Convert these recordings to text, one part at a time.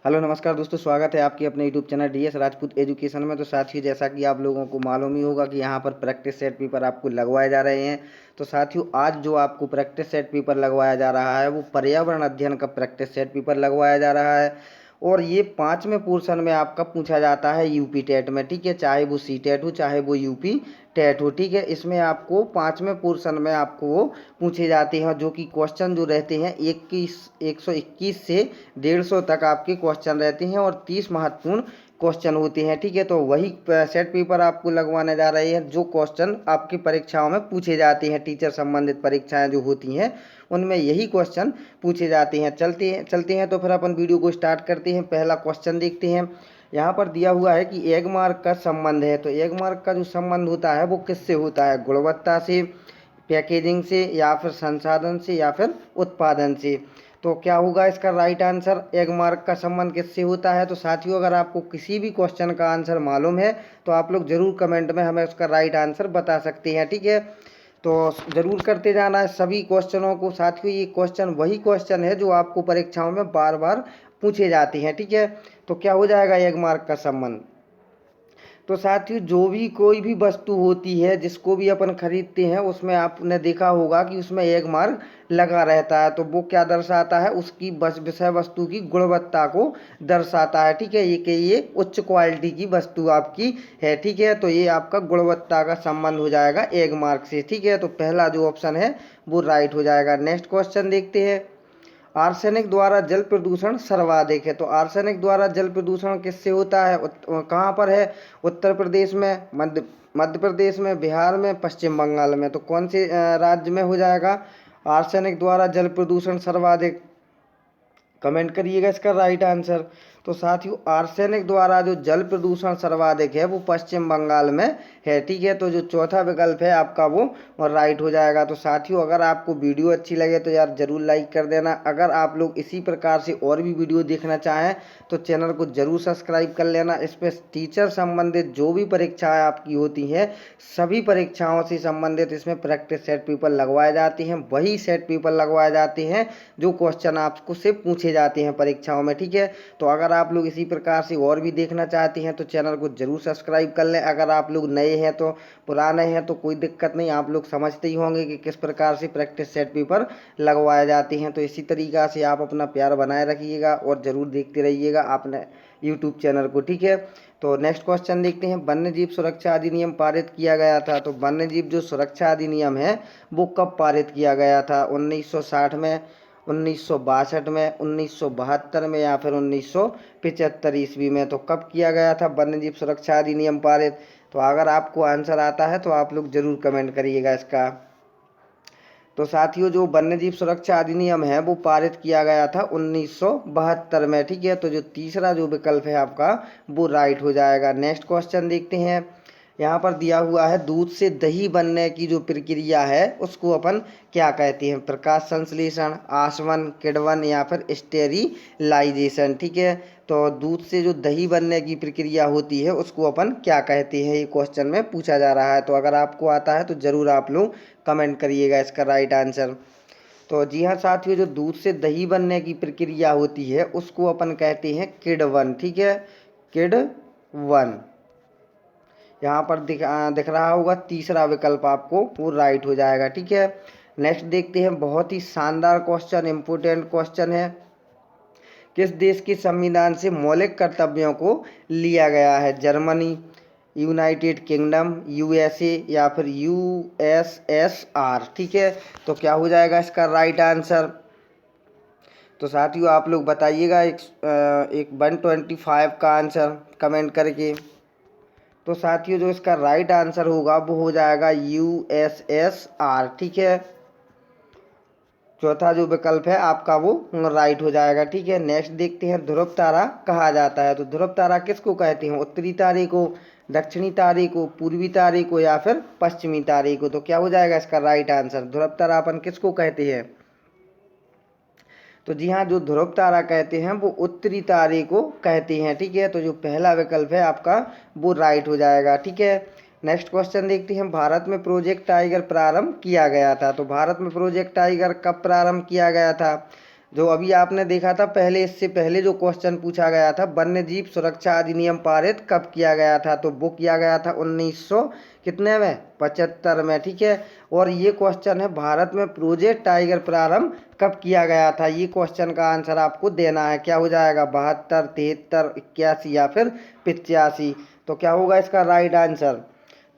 Hello नमस्कार दोस्तों, स्वागत है आपकी अपने YouTube channel DS Rajput education में। तो साथियों, जैसा कि आप लोगों को मालूम ही होगा कि यहाँ पर प्रैक्टिस सेट पेपर आपको लगवाए जा रहे हैं। तो साथियों, आज जो आपको प्रैक्टिस सेट पेपर लगवाया जा रहा है वो पर्यावरण अध्ययन का प्रैक्टिस सेट पेपर लगवाया जा रहा है। और ये 5वें पोर्शन में आपका पूछा जाता है यूपी टेट में, ठीक है। चाहे वो सी टेट हो, चाहे वो यूपी टेट हो, ठीक है। इसमें आपको 5वें पोर्शन में आपको वो पूछे जाते हैं, जो कि क्वेश्चन जो रहते हैं 121 से 150 तक आपके क्वेश्चन रहते हैं और 30 महत्वपूर्ण क्वेश्चन होते हैं, ठीक है। तो वही सेट पेपर आपको लगवाने जा रहे हैं जो क्वेश्चन आपकी परीक्षाओं में पूछे जाते हैं। टीचर संबंधित परीक्षाएं जो होती हैं उनमें यही क्वेश्चन पूछे जाते हैं। चलते हैं तो फिर अपन वीडियो को स्टार्ट करते हैं। पहला क्वेश्चन देखते हैं। यहाँ पर दिया हुआ है कि एक मार्क का संबंध है। तो एक मार्क का जो संबंध होता है वो किससे होता है? गुणवत्ता से, पैकेजिंग से, या फिर संसाधन से, या फिर उत्पादन से। तो क्या होगा इसका राइट आंसर? एक मार्क का संबंध किससे होता है? तो साथियों, अगर आपको किसी भी क्वेश्चन का आंसर मालूम है तो आप लोग जरूर कमेंट में हमें उसका राइट आंसर बता सकते हैं, ठीक है। तो ज़रूर करते जाना है सभी क्वेश्चनों को। साथियों, ये क्वेश्चन वही क्वेश्चन है जो आपको परीक्षाओं में बार बार पूछे जाते हैं, ठीक है। तो क्या हो जाएगा एक मार्क का संबंध? तो साथियों, जो भी कोई भी वस्तु होती है जिसको भी अपन खरीदते हैं उसमें आपने देखा होगा कि उसमें एक मार्क लगा रहता है। तो वो क्या दर्शाता है? उसकी विषय वस्तु की गुणवत्ता को दर्शाता है, ठीक है। ये कि ये उच्च क्वालिटी की वस्तु आपकी है, ठीक है। तो ये आपका गुणवत्ता का संबंध हो जाएगा एक मार्क से, ठीक है। तो पहला जो ऑप्शन है वो राइट हो जाएगा। नेक्स्ट क्वेश्चन देखते हैं। आर्सेनिक द्वारा जल प्रदूषण सर्वाधिक है। तो आर्सेनिक द्वारा जल प्रदूषण किससे होता है? कहाँ पर है? उत्तर प्रदेश में, मध्य प्रदेश में, बिहार में, पश्चिम बंगाल में। तो कौन से राज्य में हो जाएगा आर्सेनिक द्वारा जल प्रदूषण सर्वाधिक? कमेंट करिएगा इसका राइट आंसर। तो साथियों, आर्सेनिक द्वारा जो जल प्रदूषण सर्वाधिक है वो पश्चिम बंगाल में है, ठीक है। तो जो चौथा विकल्प है आपका वो राइट हो जाएगा। तो साथियों, अगर आपको वीडियो अच्छी लगे तो यार जरूर लाइक कर देना। अगर आप लोग इसी प्रकार से और भी वीडियो देखना चाहें तो चैनल को जरूर सब्सक्राइब कर लेना। इस पर टीचर संबंधित जो भी परीक्षाएं आपकी होती हैं सभी परीक्षाओं से संबंधित इसमें प्रैक्टिस सेट पेपर लगवाए जाते हैं। वही सेट पेपर लगवाए जाते हैं जो क्वेश्चन आपको से पूछे जाते हैं परीक्षाओं में, ठीक है। तो अगर आप लोग इसी प्रकार से और भी देखना चाहते हैं तो चैनल को जरूर सब्सक्राइब कर लें। अगर आप लोग नए हैं तो पुराने हैं तो कोई दिक्कत नहीं, आप लोग समझते ही होंगे कि किस प्रकार से प्रैक्टिस सेट पेपर लगवाए जाते हैं। तो इसी तरीक़ा से आप अपना प्यार बनाए रखिएगा और ज़रूर देखते रहिएगा आपने यूट्यूब चैनल को, ठीक है। तो नेक्स्ट क्वेश्चन देखते हैं। वन्य जीव सुरक्षा अधिनियम पारित किया गया था। तो वन्य जीव जो सुरक्षा अधिनियम है वो कब पारित किया गया था? 1960 में, 1962 में, 1972 में, या फिर 1975 ईस्वी में। तो कब किया गया था वन्य जीव सुरक्षा अधिनियम पारित? तो अगर आपको आंसर आता है तो आप लोग जरूर कमेंट करिएगा इसका। तो साथियों, जो वन्यजीव सुरक्षा अधिनियम है वो पारित किया गया था 1972 में, ठीक है। तो जो तीसरा जो विकल्प है आपका वो राइट हो जाएगा। नेक्स्ट क्वेश्चन देखते हैं। यहाँ पर दिया हुआ है दूध से दही बनने की जो प्रक्रिया है उसको अपन क्या कहते हैं? प्रकाश संश्लेषण, आसवन, किण्वन, या फिर स्टेरिलाइजेशन, ठीक है। तो दूध से जो दही बनने की प्रक्रिया होती है उसको अपन क्या कहते हैं? ये क्वेश्चन में पूछा जा रहा है। तो अगर आपको आता है तो ज़रूर आप लोग कमेंट करिएगा इसका राइट आंसर। तो जी हाँ साथियों, जो दूध से दही बनने की प्रक्रिया होती है उसको अपन कहते हैं किण्वन, ठीक है। किण्वन यहाँ पर दिख रहा होगा। तीसरा विकल्प आपको वो राइट हो जाएगा, ठीक है। नेक्स्ट देखते हैं। बहुत ही शानदार क्वेश्चन, इम्पोर्टेंट क्वेश्चन है। किस देश के संविधान से मौलिक कर्तव्यों को लिया गया है? जर्मनी, यूनाइटेड किंगडम, यूएसए, या फिर यूएसएसआर, ठीक है। तो क्या हो जाएगा इसका राइट आंसर? तो साथियों, आप लोग बताइएगा एक 125 का आंसर कमेंट करके। तो साथियों, जो इसका राइट आंसर होगा वो हो जाएगा यूएसएसआर, ठीक है। चौथा जो विकल्प है आपका वो राइट हो जाएगा, ठीक है। नेक्स्ट देखते हैं। ध्रुव तारा कहा जाता है। तो ध्रुव तारा किसको कहते हैं? उत्तरी तारे को, दक्षिणी तारे को, पूर्वी तारे को, या फिर पश्चिमी तारे को? तो क्या हो जाएगा इसका राइट आंसर? ध्रुव तारा अपन किसको कहते हैं? तो जी हाँ, जो ध्रुव तारा कहते हैं वो उत्तरी तारे को कहते हैं, ठीक है। तो जो पहला विकल्प है आपका वो राइट हो जाएगा, ठीक है। नेक्स्ट क्वेश्चन देखते हैं। भारत में प्रोजेक्ट टाइगर प्रारंभ किया गया था। तो भारत में प्रोजेक्ट टाइगर कब प्रारंभ किया गया था? जो अभी आपने देखा था पहले, इससे पहले जो क्वेश्चन पूछा गया था, वन्य जीव सुरक्षा अधिनियम पारित कब किया गया था, तो वो किया गया था 1900 कितने में, 75 में, ठीक है। और ये क्वेश्चन है भारत में प्रोजेक्ट टाइगर प्रारंभ कब किया गया था। ये क्वेश्चन का आंसर आपको देना है, क्या हो जाएगा, 72, 73, 81 या फिर 85। तो क्या होगा इसका राइट आंसर।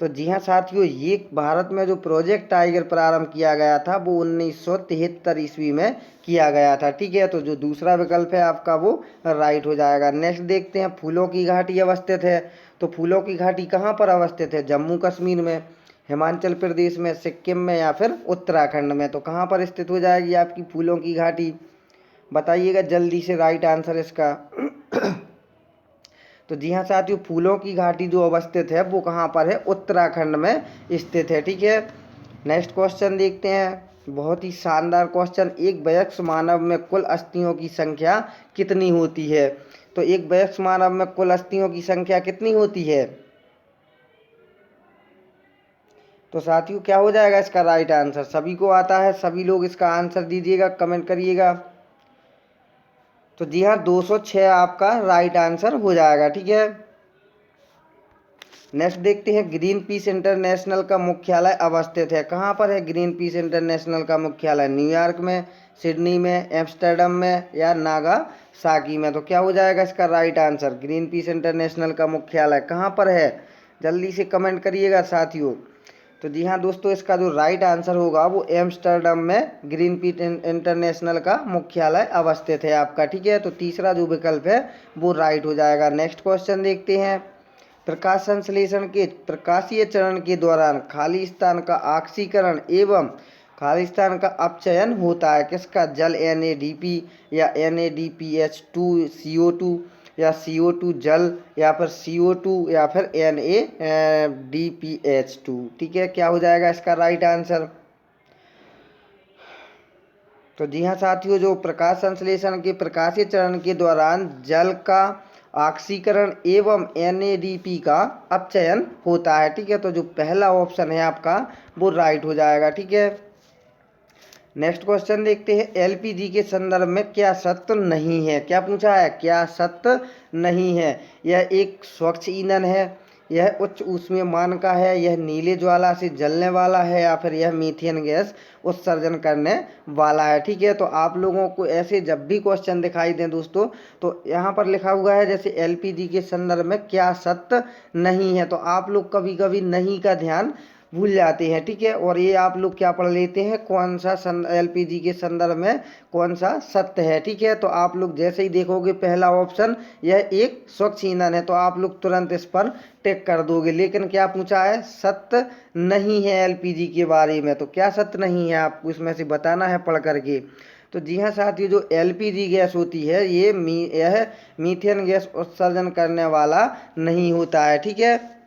तो जी हाँ साथियों, ये भारत में जो प्रोजेक्ट टाइगर प्रारंभ किया गया था वो 1973 ईस्वी में किया गया था, ठीक है। तो जो दूसरा विकल्प है आपका वो राइट हो जाएगा। नेक्स्ट देखते हैं, फूलों की घाटी अवस्थित है। तो फूलों की घाटी कहाँ पर अवस्थित है, जम्मू कश्मीर में, हिमाचल प्रदेश में, सिक्किम में या फिर उत्तराखंड में। तो कहाँ पर स्थित हो जाएगी आपकी फूलों की घाटी, बताइएगा जल्दी से राइट आंसर इसका। तो जी हाँ साथियों, फूलों की घाटी जो अवस्थित है वो कहाँ पर है, उत्तराखंड में स्थित है, ठीक है। नेक्स्ट क्वेश्चन देखते हैं, बहुत ही शानदार क्वेश्चन। एक वयस्क मानव में कुल अस्थियों की संख्या कितनी होती है। तो एक वयस्क मानव में कुल अस्थियों की संख्या कितनी होती है। तो साथियों क्या हो जाएगा इसका राइट आंसर, सभी को आता है, सभी लोग इसका आंसर दीजिएगा, कमेंट करिएगा। तो जी हाँ 206 आपका राइट आंसर हो जाएगा, ठीक है। नेक्स्ट देखते हैं, ग्रीन पीस इंटरनेशनल का मुख्यालय अवस्थित है, कहाँ पर है ग्रीन पीस इंटरनेशनल का मुख्यालय, न्यूयॉर्क में, सिडनी में, एम्स्टर्डम में या नागासाकी में। तो क्या हो जाएगा इसका right answer, green peas international का मुख्यालय कहाँ पर है, जल्दी से कमेंट करिएगा साथियों। तो जी हाँ दोस्तों, इसका जो राइट आंसर होगा वो एम्स्टर्डम में ग्रीन पीस इंटरनेशनल का मुख्यालय अवस्थित है आपका, ठीक है। तो तीसरा जो विकल्प है वो राइट हो जाएगा। नेक्स्ट क्वेश्चन देखते हैं, प्रकाश संश्लेषण के प्रकाशीय चरण के दौरान खाली स्थान का ऑक्सीकरण एवं खाली स्थान का अपचयन होता है, किसका, जल NADP या NADPH2 CO2 या CO2 जल या फिर CO2 या फिर NADPH2, ठीक है। क्या हो जाएगा इसका राइट आंसर। तो जी हाँ साथियों, जो प्रकाश संश्लेषण के प्रकाशीय चरण के दौरान जल का ऑक्सीकरण एवं NADP का अपचयन होता है, ठीक है। तो जो पहला ऑप्शन है आपका वो राइट हो जाएगा, ठीक है। नेक्स्ट क्वेश्चन देखते हैं, LPG के संदर्भ में क्या सत्य नहीं है, क्या पूछा है, क्या सत्य नहीं है। यह एक स्वच्छ ईंधन है, यह उच्च ऊष्मीयमान का है, यह नीले ज्वाला से जलने वाला है या फिर यह मीथेन गैस उत्सर्जन करने वाला है, ठीक है। तो आप लोगों को ऐसे जब भी क्वेश्चन दिखाई दें दोस्तों, तो यहाँ पर लिखा हुआ है जैसे LPG के संदर्भ में क्या सत्य नहीं है, तो आप लोग कभी कभी नहीं का ध्यान भूल जाते हैं, ठीक है। और ये आप लोग क्या पढ़ लेते हैं, कौन सा LPG के संदर्भ में कौन सा सत्य है, ठीक है। तो आप लोग जैसे ही देखोगे पहला ऑप्शन यह एक स्वच्छ ईंधन है, तो आप लोग तुरंत इस पर टिक कर दोगे। लेकिन क्या पूछा है, सत्य नहीं है LPG के बारे में, तो क्या सत्य नहीं है आपको इसमें से बताना है पढ़ करके। तो जी हाँ साथियों, जो LPG गैस होती है यह मीथेन गैस उत्सर्जन करने वाला नहीं होता है, ठीक है।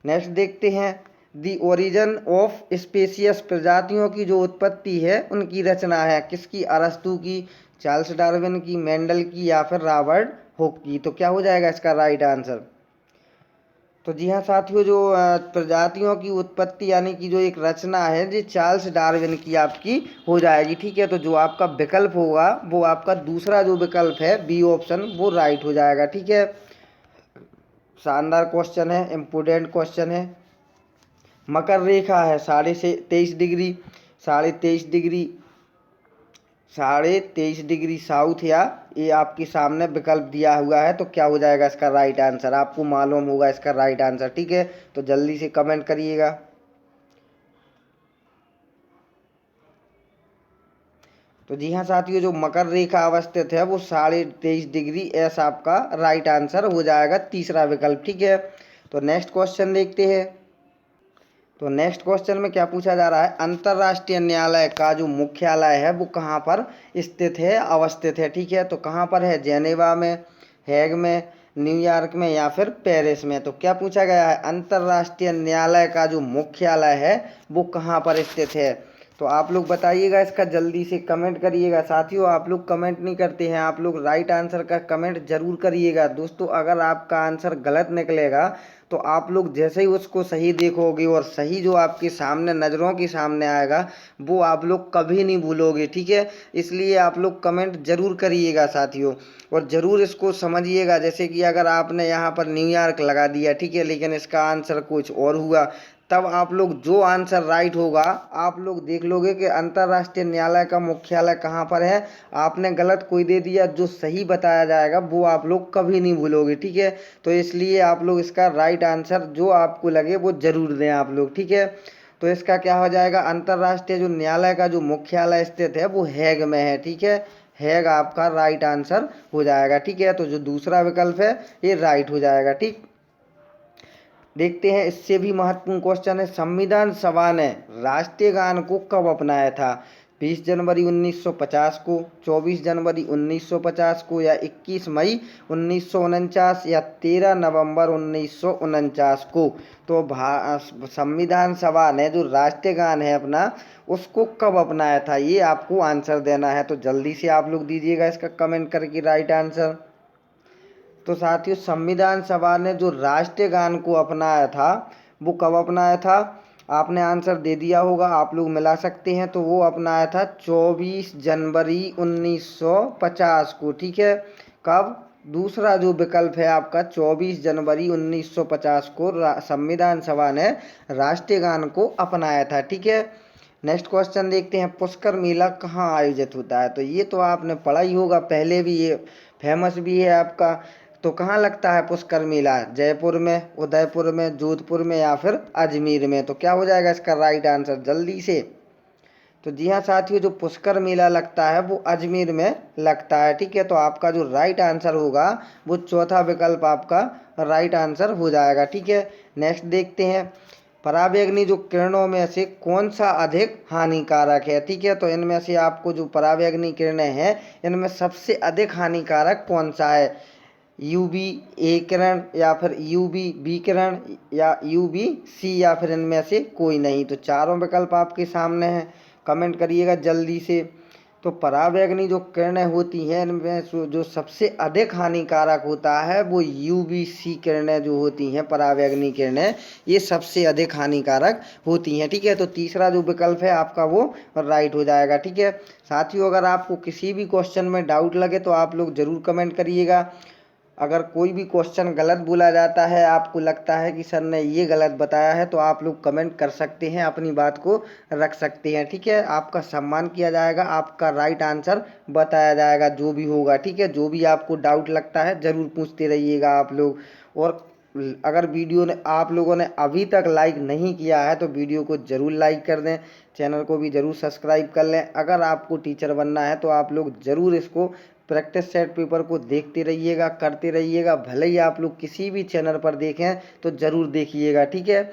नेक्स्ट देखते हैं, दी ओरिजिन ऑफ स्पेसियस, प्रजातियों की जो उत्पत्ति है उनकी रचना है, किसकी, अरस्तु की, चार्ल्स डार्विन की, मेंडल की या फिर रॉबर्ट हुक की। तो क्या हो जाएगा इसका राइट आंसर। तो जी हाँ साथियों, जो प्रजातियों की उत्पत्ति यानी कि जो एक रचना है जी चार्ल्स डार्विन की आपकी हो जाएगी, ठीक है। तो जो आपका विकल्प होगा वो आपका दूसरा जो विकल्प है बी ऑप्शन वो राइट हो जाएगा, ठीक है। शानदार क्वेश्चन है, इम्पोर्टेंट क्वेश्चन है। मकर रेखा है 23.5 डिग्री, 23.5 डिग्री, 23.5 डिग्री साउथ, या ये आपके सामने विकल्प दिया हुआ है। तो क्या हो जाएगा इसका राइट आंसर, आपको मालूम होगा इसका राइट आंसर, ठीक है। तो जल्दी से कमेंट करिएगा। तो जी हाँ साथियों, जो मकर रेखा अवस्थित है वो 23.5 डिग्री ऐसा आपका राइट आंसर हो जाएगा, तीसरा विकल्प, ठीक है। तो नेक्स्ट क्वेश्चन देखते हैं। तो नेक्स्ट क्वेश्चन में क्या पूछा जा रहा है, अंतर्राष्ट्रीय न्यायालय का जो मुख्यालय है वो कहाँ पर स्थित है, अवस्थित है, ठीक है। तो कहाँ पर है, जेनेवा में, हैग में, न्यूयॉर्क में या फिर पेरिस में। तो क्या पूछा गया है, अंतर्राष्ट्रीय न्यायालय का जो मुख्यालय है वो कहाँ पर स्थित है। तो आप लोग बताइएगा, इसका जल्दी से कमेंट करिएगा। साथियों आप लोग कमेंट नहीं करते हैं, आप लोग राइट आंसर का कमेंट जरूर करिएगा। दोस्तों अगर आपका आंसर गलत निकलेगा तो आप लोग जैसे ही उसको सही देखोगे और सही जो आपके सामने नज़रों के सामने आएगा वो आप लोग कभी नहीं भूलोगे, ठीक है। इसलिए आप लोग कमेंट जरूर करिएगा साथियों, और ज़रूर इसको समझिएगा। जैसे कि अगर आपने यहाँ पर न्यूयॉर्क लगा दिया, ठीक है, लेकिन इसका आंसर कुछ और हुआ, तब आप लोग जो आंसर राइट होगा आप लोग देख लोगे कि अंतर्राष्ट्रीय न्यायालय का मुख्यालय कहाँ पर है। आपने गलत कोई दे दिया, जो सही बताया जाएगा वो आप लोग कभी नहीं भूलोगे, ठीक है। तो इसलिए आप लोग इसका राइट आंसर जो आपको लगे वो जरूर दें आप लोग, ठीक है। तो इसका क्या हो जाएगा, अंतर्राष्ट्रीय जो न्यायालय का जो मुख्यालय स्थित है वो हैग में है, ठीक है। हैग आपका राइट आंसर हो जाएगा, ठीक है। तो जो दूसरा विकल्प है ये राइट हो जाएगा, ठीक। देखते हैं इससे भी महत्वपूर्ण क्वेश्चन है, संविधान सभा ने राष्ट्रीय गान को कब अपनाया था? 20 जनवरी 1950 को, 24 जनवरी 1950 को, या 21 मई 1949, या 13 नवंबर 1949 को। तो संविधान सभा ने जो राष्ट्रीय गान है अपना उसको कब अपनाया था, ये आपको आंसर देना है। तो जल्दी से आप लोग दीजिएगा इसका कमेंट करके राइट आंसर। तो साथियों संविधान सभा ने जो राष्ट्रीय गान को अपनाया था वो कब अपनाया था? आपने आंसर दे दिया होगा, आप लोग मिला सकते हैं। तो वो अपनाया था 24 जनवरी 1950 को, ठीक है। कब? दूसरा जो विकल्प है आपका 24 जनवरी 1950 को संविधान सभा ने राष्ट्रीय गान को अपनाया था, ठीक है। नेक्स्ट क्वेश्चन देखते हैं, पुष्कर मेला कहाँ आयोजित होता है? तो ये तो आपने पढ़ा ही होगा पहले भी, ये फेमस भी है आपका। तो कहाँ लगता है पुष्कर मेला? जयपुर में, उदयपुर में, जोधपुर में, या फिर अजमेर में? तो क्या हो जाएगा इसका राइट आंसर जल्दी से? तो जी हाँ साथियों, जो पुष्कर मेला लगता है वो अजमेर में लगता है, ठीक है। तो आपका जो राइट आंसर होगा वो चौथा विकल्प आपका राइट आंसर हो जाएगा, ठीक है। नेक्स्ट देखते हैं, पराबैंगनी जो किरणों में से कौन सा अधिक हानिकारक है? ठीक है, तो इनमें से आपको जो पराबैंगनी किरणें हैं इनमें सबसे अधिक हानिकारक कौन सा है? यूवी ए किरण, या फिर यूवी बी किरण, या यूवी सी, या फिर इनमें से कोई नहीं? तो चारों विकल्प आपके सामने हैं, कमेंट करिएगा जल्दी से। तो पराबैंगनी जो किरणें होती हैं इनमें जो सबसे अधिक हानिकारक होता है वो यूवीसी किरणें जो होती हैं, पराबैंगनी किरणें, ये सबसे अधिक हानिकारक होती हैं, ठीक है। तो तीसरा जो विकल्प है आपका वो राइट हो जाएगा, ठीक है। साथियों अगर आपको किसी भी क्वेश्चन में डाउट लगे तो आप लोग ज़रूर कमेंट करिएगा। अगर कोई भी क्वेश्चन गलत बोला जाता है, आपको लगता है कि सर ने ये गलत बताया है, तो आप लोग कमेंट कर सकते हैं, अपनी बात को रख सकते हैं, ठीक है। आपका सम्मान किया जाएगा, आपका राइट आंसर बताया जाएगा जो भी होगा, ठीक है। जो भी आपको डाउट लगता है ज़रूर पूछते रहिएगा आप लोग। और अगर वीडियो ने आप लोगों ने अभी तक लाइक नहीं किया है तो वीडियो को ज़रूर लाइक कर दें, चैनल को भी ज़रूर सब्सक्राइब कर लें। अगर आपको टीचर बनना है तो आप लोग ज़रूर इसको प्रैक्टिस सेट पेपर को देखते रहिएगा, करते रहिएगा। भले ही आप लोग किसी भी चैनल पर देखें तो ज़रूर देखिएगा, ठीक है।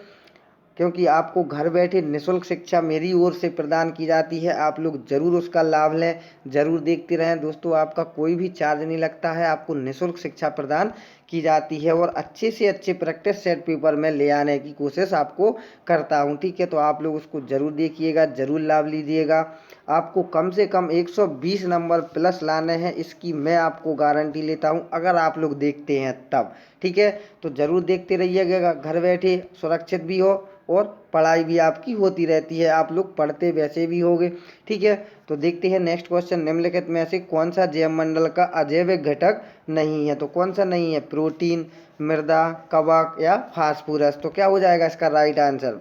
क्योंकि आपको घर बैठे निःशुल्क शिक्षा मेरी ओर से प्रदान की जाती है, आप लोग ज़रूर उसका लाभ लें, ज़रूर देखते रहें। दोस्तों आपका कोई भी चार्ज नहीं लगता है, आपको निःशुल्क शिक्षा प्रदान की जाती है और अच्छे से अच्छे प्रैक्टिस सेट पेपर में ले आने की कोशिश आपको करता हूं, ठीक है। तो आप लोग उसको ज़रूर देखिएगा, ज़रूर लाभ लीजिएगा। आपको कम से कम 120 नंबर प्लस लाने हैं, इसकी मैं आपको गारंटी लेता हूं, अगर आप लोग देखते हैं तब, ठीक है। तो ज़रूर देखते रहिएगा, घर बैठे सुरक्षित भी हो और पढ़ाई भी आपकी होती रहती है, आप लोग पढ़ते वैसे भी होंगे, ठीक है। तो देखते हैं नेक्स्ट क्वेश्चन, निम्नलिखित में से कौन सा जैव मंडल का अजैविक घटक नहीं है? तो कौन सा नहीं है? प्रोटीन, मृदा, कवक, या फास्फोरस? तो क्या हो जाएगा इसका राइट आंसर?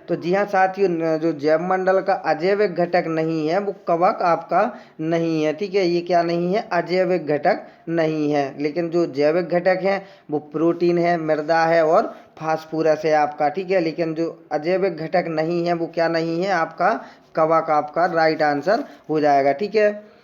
तो जी हाँ साथियों, जो जैव मंडल का अजैविक घटक नहीं है वो कवक आपका नहीं है, ठीक है। ये क्या नहीं है? अजैविक घटक नहीं है। लेकिन जो जैविक घटक हैं वो प्रोटीन है, मृदा है और फास्फोरस है आपका, ठीक है। लेकिन जो अजैविक घटक नहीं है वो क्या नहीं है? आपका कवक आपका राइट आंसर हो जाएगा, ठीक है।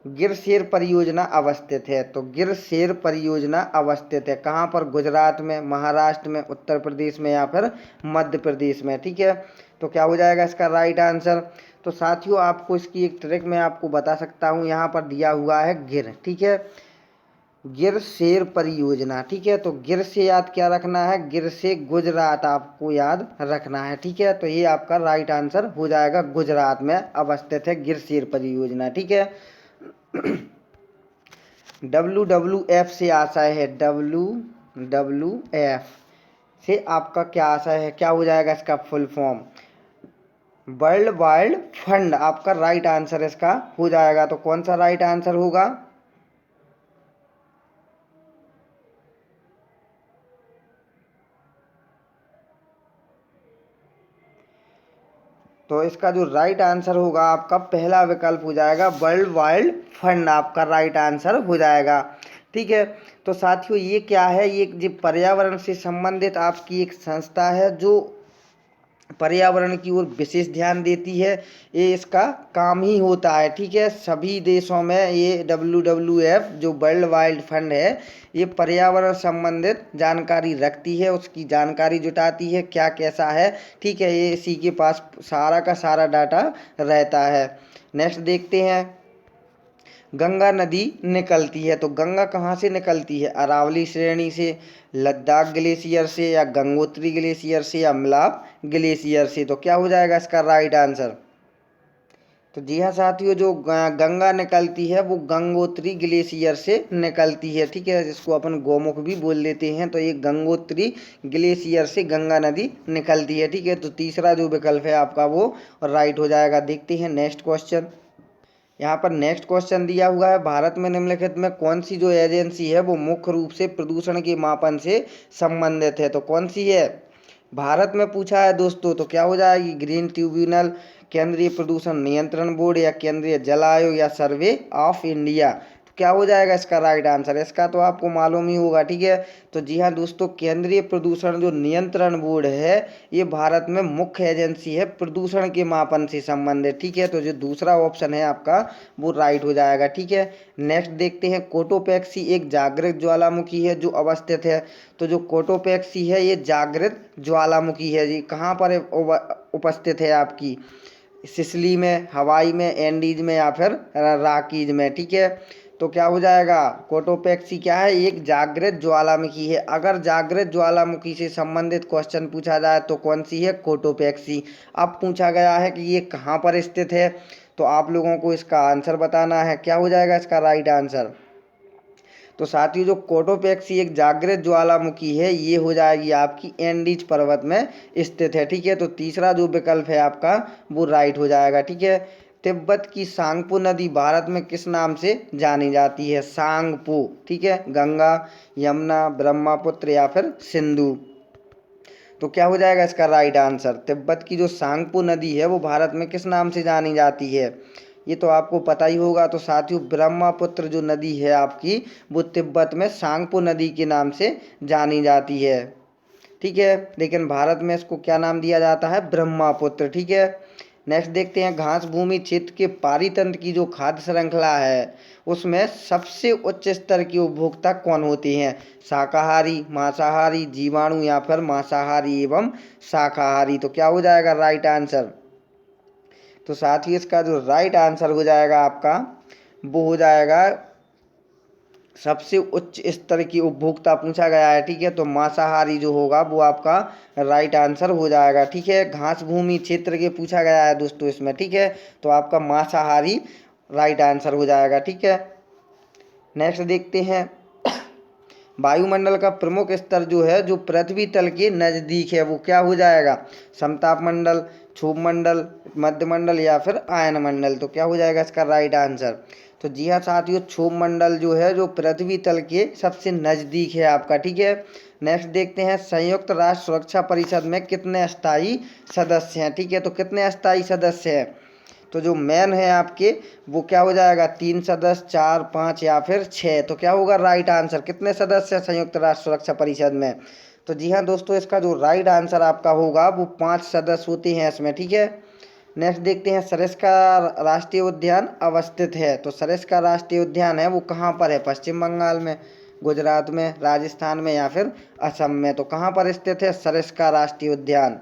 गिरसेर परियोजना अवस्थित है, तो गिरसेर परियोजना अवस्थित है कहाँ पर? गुजरात में, महाराष्ट्र में, उत्तर प्रदेश में, या फिर मध्य प्रदेश में, ठीक है। तो क्या हो जाएगा इसका राइट आंसर? तो साथियों आपको इसकी एक ट्रिक मैं आपको बता सकता हूँ, यहाँ पर दिया हुआ है गिर, ठीक है। गिर शेर परियोजना। ठीक है, तो गिर से याद क्या रखना है, गिर से गुजरात आपको याद रखना है। ठीक है, तो ये आपका राइट आंसर हो जाएगा, गुजरात में अवस्थित है गिर शेर परियोजना। ठीक है, WWF से आशय है, WWF से आपका क्या आशय है, क्या हो जाएगा इसका full form, world wild fund आपका राइट आंसर इसका हो जाएगा। तो कौन सा राइट आंसर होगा, तो इसका जो राइट आंसर होगा आपका पहला विकल्प हो जाएगा, वर्ल्ड वाइल्ड फंड आपका राइट आंसर हो जाएगा। ठीक है, तो साथियों ये क्या है, ये जो पर्यावरण से संबंधित आपकी एक संस्था है जो पर्यावरण की ओर विशेष ध्यान देती है, ये इसका काम ही होता है। ठीक है, सभी देशों में ये WWF जो वर्ल्ड वाइल्ड फंड है ये पर्यावरण संबंधित जानकारी रखती है, उसकी जानकारी जुटाती है क्या कैसा है। ठीक है, ये इसी के पास सारा का सारा डाटा रहता है। नेक्स्ट देखते हैं, गंगा नदी निकलती है, तो गंगा कहाँ से निकलती है, अरावली श्रेणी से, लद्दाख ग्लेशियर से, या गंगोत्री ग्लेशियर से, या मिलाप ग्लेशियर से। तो क्या हो जाएगा इसका राइट आंसर, तो जी हाँ साथियों, जो गंगा निकलती है वो गंगोत्री ग्लेशियर से निकलती है। ठीक है, जिसको अपन गोमुख भी बोल लेते हैं, तो ये गंगोत्री ग्लेशियर से गंगा नदी निकलती है। ठीक है, तो तीसरा जो विकल्प है आपका वो राइट हो जाएगा। देखते हैं नेक्स्ट क्वेश्चन, यहाँ पर नेक्स्ट क्वेश्चन दिया हुआ है, भारत में निम्नलिखित में कौन सी जो एजेंसी है वो मुख्य रूप से प्रदूषण के मापन से संबंधित है, तो कौन सी है, भारत में पूछा है दोस्तों, तो क्या हो जाएगी, ग्रीन ट्रिब्यूनल, केंद्रीय प्रदूषण नियंत्रण बोर्ड, या केंद्रीय जल आयोग, या सर्वे ऑफ इंडिया। तो क्या हो जाएगा इसका राइट आंसर, इसका तो आपको मालूम ही होगा। ठीक है, तो जी हाँ दोस्तों, केंद्रीय प्रदूषण जो नियंत्रण बोर्ड है ये भारत में मुख्य एजेंसी है प्रदूषण के मापन से संबंधित। ठीक है, तो जो दूसरा ऑप्शन है आपका वो राइट हो जाएगा। ठीक है, नेक्स्ट देखते हैं, कोटोपैक्सी एक जागृत ज्वालामुखी है जो अवस्थित है, तो जो कोटोपैक्सी है ये जागृत ज्वालामुखी है जी, कहाँ पर उपस्थित है आपकी, सिसिली में, हवाई में, एंडीज में, या फिर रॉकीज में। ठीक है, तो क्या हो जाएगा, कोटोपैक्सी क्या है, एक जागृत ज्वालामुखी है। अगर जागृत ज्वालामुखी से संबंधित क्वेश्चन पूछा जाए तो कौन सी है, कोटोपैक्सी। अब पूछा गया है कि ये कहाँ पर स्थित है, तो आप लोगों को इसका आंसर बताना है, क्या हो जाएगा इसका राइट आंसर, तो साथियों जो कोटोपैक्सी एक जागृत ज्वालामुखी है ये हो जाएगी आपकी एंडीज पर्वत में स्थित है। ठीक है, तो तीसरा जो विकल्प है आपका वो राइट हो जाएगा। ठीक है, तिब्बत की सांगपो नदी भारत में किस नाम से जानी जाती है, सांगपो। ठीक है, गंगा, यमुना, ब्रह्मपुत्र, या फिर सिंधु। तो क्या हो जाएगा इसका राइट आंसर, तिब्बत की जो सांगपो नदी है वो भारत में किस नाम से जानी जाती है, ये तो आपको पता ही होगा। तो साथियों ब्रह्मपुत्र जो नदी है आपकी वो तिब्बत में सांगपो नदी के नाम से जानी जाती है। ठीक है, लेकिन भारत में इसको क्या नाम दिया जाता है, ब्रह्मपुत्र। ठीक है, नेक्स्ट देखते हैं, घास भूमि क्षेत्र के पारितंत्र की जो खाद्य श्रृंखला है उसमें सबसे उच्च स्तर के उपभोक्ता कौन होते हैं, शाकाहारी, मांसाहारी, जीवाणु, या फिर मांसाहारी एवं शाकाहारी। तो क्या हो जाएगा राइट आंसर, तो साथ ही इसका जो राइट आंसर हो जाएगा आपका वो हो जाएगा, सबसे उच्च स्तर की उपभोक्ता पूछा गया है। ठीक है, तो मांसाहारी जो होगा वो आपका राइट आंसर हो जाएगा। ठीक है, घास भूमि क्षेत्र के पूछा गया है दोस्तों इसमें। ठीक है, तो आपका मांसाहारी राइट आंसर हो जाएगा। ठीक है, नेक्स्ट देखते हैं, वायुमंडल का प्रमुख स्तर जो है जो पृथ्वी तल के नज़दीक है वो क्या हो जाएगा, समताप मंडल, क्षोभ मंडल, मध्य मंडल, या फिर आयन मंडल। तो क्या हो जाएगा इसका राइट आंसर, तो जी हाँ साथियों, क्षोभ मंडल जो है जो पृथ्वी तल के सबसे नज़दीक है आपका। ठीक है, नेक्स्ट देखते हैं, संयुक्त राष्ट्र सुरक्षा परिषद में कितने अस्थायी सदस्य हैं। ठीक है, तो कितने अस्थायी सदस्य हैं, तो जो मैन है आपके वो क्या हो जाएगा, 3 सदस्य, 4, 5, या फिर 6। तो क्या होगा राइट आंसर, कितने सदस्य हैं संयुक्त राष्ट्र सुरक्षा परिषद में, तो जी हाँ दोस्तों, इसका जो राइट आंसर आपका होगा वो 5 सदस्य होते हैं इसमें। ठीक है, नेक्स्ट देखते हैं, सरिस्का राष्ट्रीय उद्यान अवस्थित है, तो सरिस्का राष्ट्रीय उद्यान है वो कहाँ पर है, पश्चिम बंगाल में, गुजरात में, राजस्थान में, या फिर असम में। तो कहाँ पर स्थित है सरिस्का राष्ट्रीय उद्यान,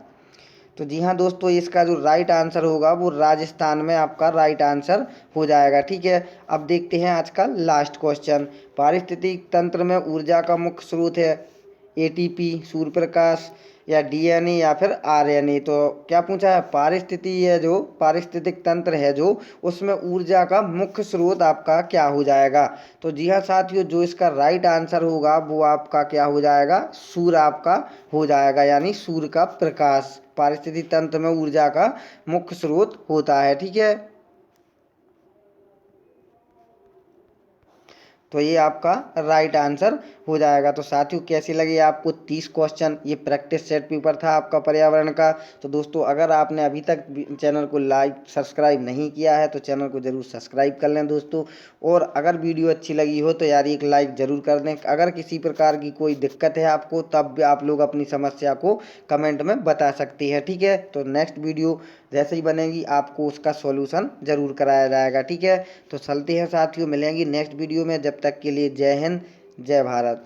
तो जी हाँ दोस्तों, इसका जो राइट आंसर होगा वो राजस्थान में आपका राइट आंसर हो जाएगा। ठीक है, अब देखते हैं आज का लास्ट क्वेश्चन। पारिस्थितिक तंत्र में ऊर्जा का मुख्य स्रोत है एटीपी, सूर्य प्रकाश, या डीएनए, या फिर आरएनए। तो क्या पूछा है, पारिस्थितिक तंत्र है जो, उसमें ऊर्जा का मुख्य स्रोत आपका क्या हो जाएगा। तो जी हाँ साथियों, जो इसका राइट आंसर होगा वो आपका क्या हो जाएगा, सूर्य आपका हो जाएगा, यानी सूर्य का प्रकाश पारिस्थितिक तंत्र में ऊर्जा का मुख्य स्रोत होता है। ठीक है, तो ये आपका राइट आंसर हो जाएगा। तो साथियों, कैसी लगी आपको 30 क्वेश्चन, ये प्रैक्टिस सेट पेपर था आपका पर्यावरण का। तो दोस्तों, अगर आपने अभी तक चैनल को लाइक सब्सक्राइब नहीं किया है तो चैनल को ज़रूर सब्सक्राइब कर लें दोस्तों। और अगर वीडियो अच्छी लगी हो तो यार एक लाइक ज़रूर कर दें। अगर किसी प्रकार की कोई दिक्कत है आपको, तब भी आप लोग अपनी समस्या को कमेंट में बता सकती हैं। ठीक है, तो नेक्स्ट वीडियो जैसे ही बनेगी आपको उसका सॉल्यूशन ज़रूर कराया जाएगा। ठीक है, तो चलते हैं साथियों, मिलेंगे नेक्स्ट वीडियो में। जब तक के लिए जय हिंद, जय भारत।